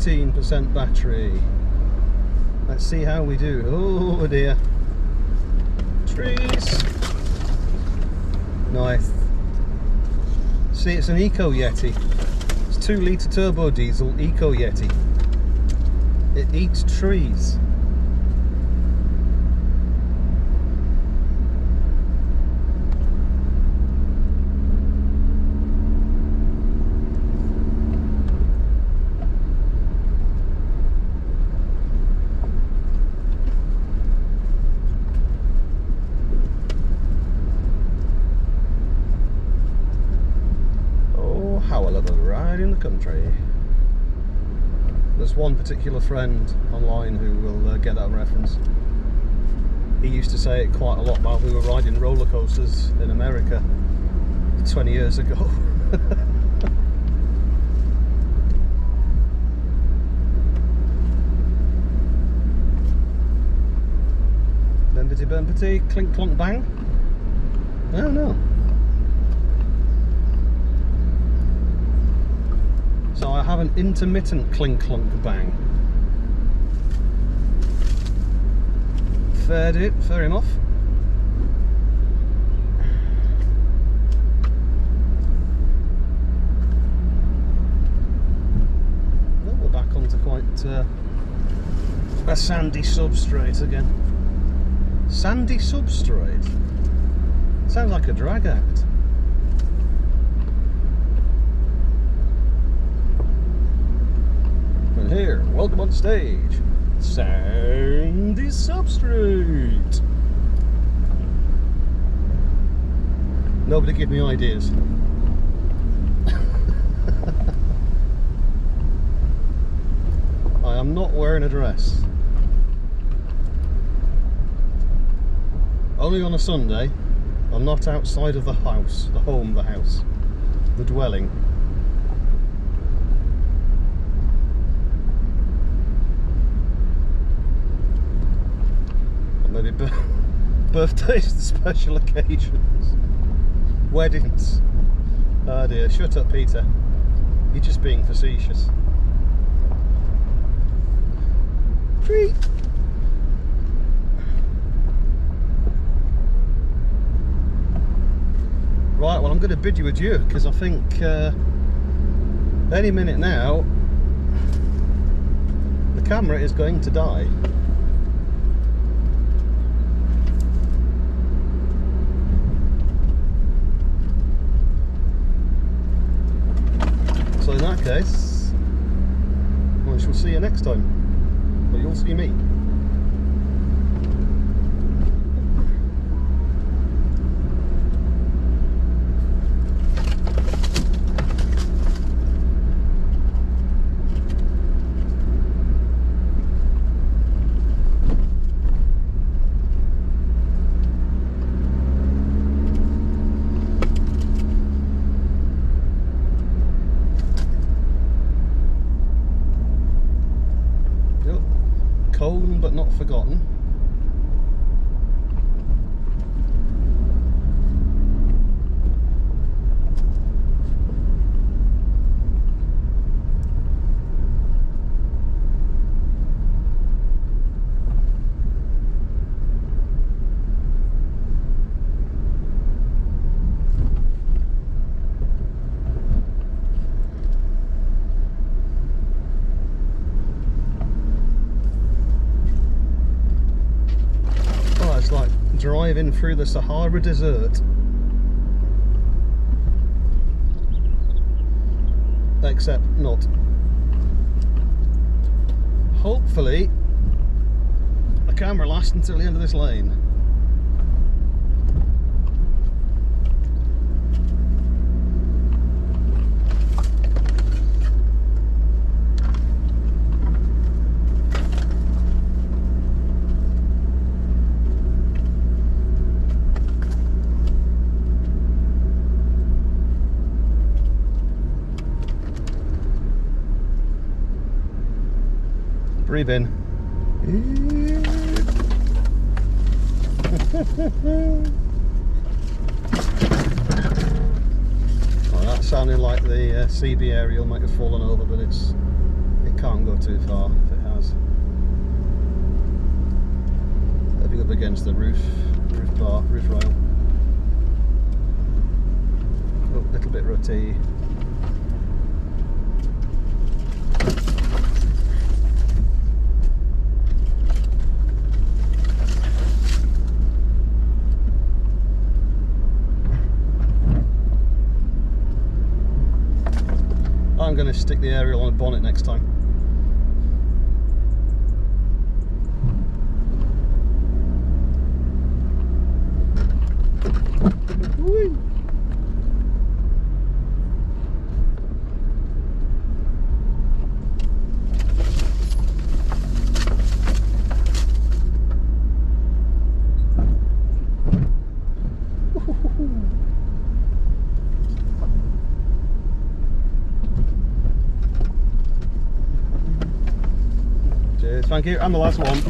15% battery. Let's see how we do. Oh dear. Trees. Nice. See, it's an Eco Yeti. It's 2 litre turbo diesel Eco Yeti. It eats trees. How I love a ride in the country. There's one particular friend online who will get that reference. He used to say it quite a lot while we were riding roller coasters in America 20 years ago. Bumpity bumpity, clink clonk bang. Oh no. So I have an intermittent clink clunk bang. Fair enough. Well, we're back onto quite a sandy substrate again. Sandy substrate? Sounds like a drag act. Here, welcome on stage, sandy substrate. Nobody give me ideas. I am not wearing a dress. Only on a Sunday. I'm not outside of the house, the house, the dwelling. Maybe birthdays and special occasions. Weddings. Oh dear, shut up Peter. You're just being facetious. Treat. Right, well I'm going to bid you adieu because I think any minute now the camera is going to die. So in that case, I shall see you next time. But you'll see me. Cold but not forgotten. It's like driving through the Sahara Desert. Except not. Hopefully the camera lasts until the end of this lane. Breathe in. Oh, that sounded like the CB aerial might have fallen over, but it can't go too far if it has. It'll be up against the roof rail. Oh, a little bit rutty. I'm going to stick the aerial on a bonnet next time. Whee! Cheers, thank you, and the last one.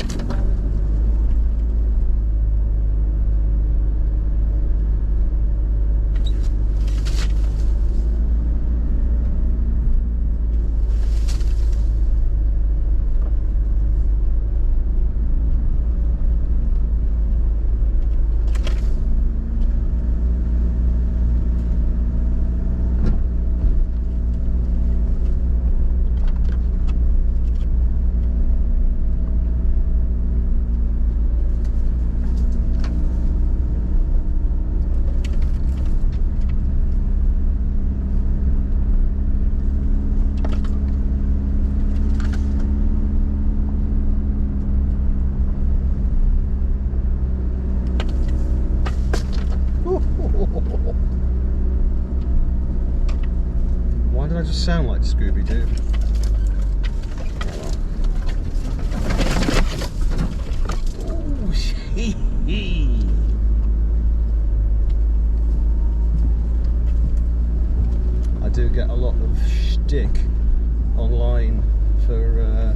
Why did I just sound like Scooby-Doo? Oh, I do get a lot of shtick online for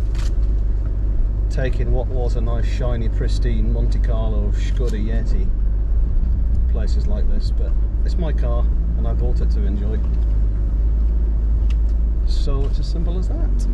taking what was a nice, shiny, pristine Monte Carlo Skoda Yeti places like this, but it's my car and I bought it to enjoy. So it's as simple as that.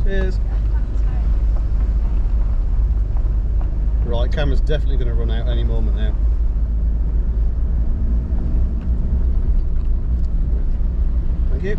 Cheers. Right, camera's definitely going to run out any moment now. Thank you.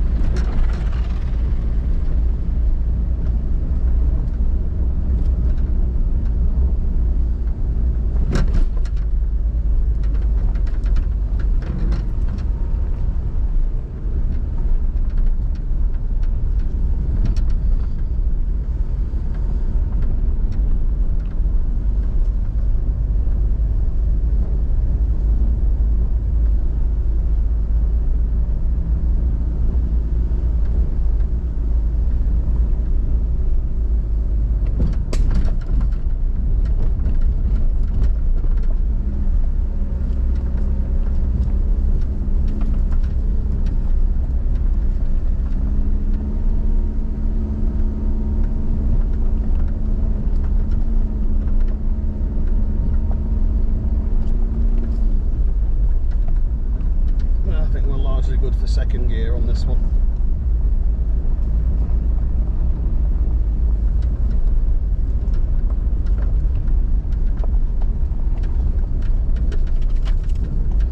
Good for second gear on this one.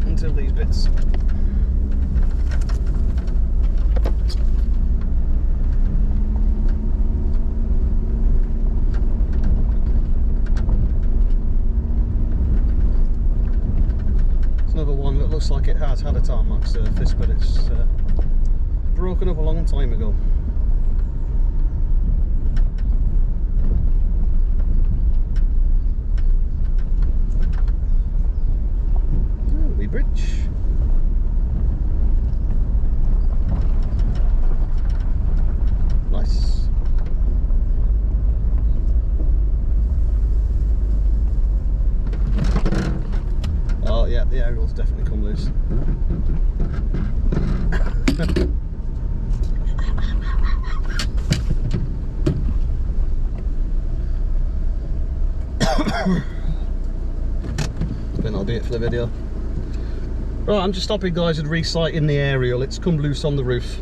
Until these bits. looks like it has had a tarmac surface, but it's broken up a long time ago. Wee bridge. Nice. Oh yeah, the aerial's definitely come loose. But that'll be it for the video. Right, I'm just stopping guys at resighting the aerial. It's come loose on the roof.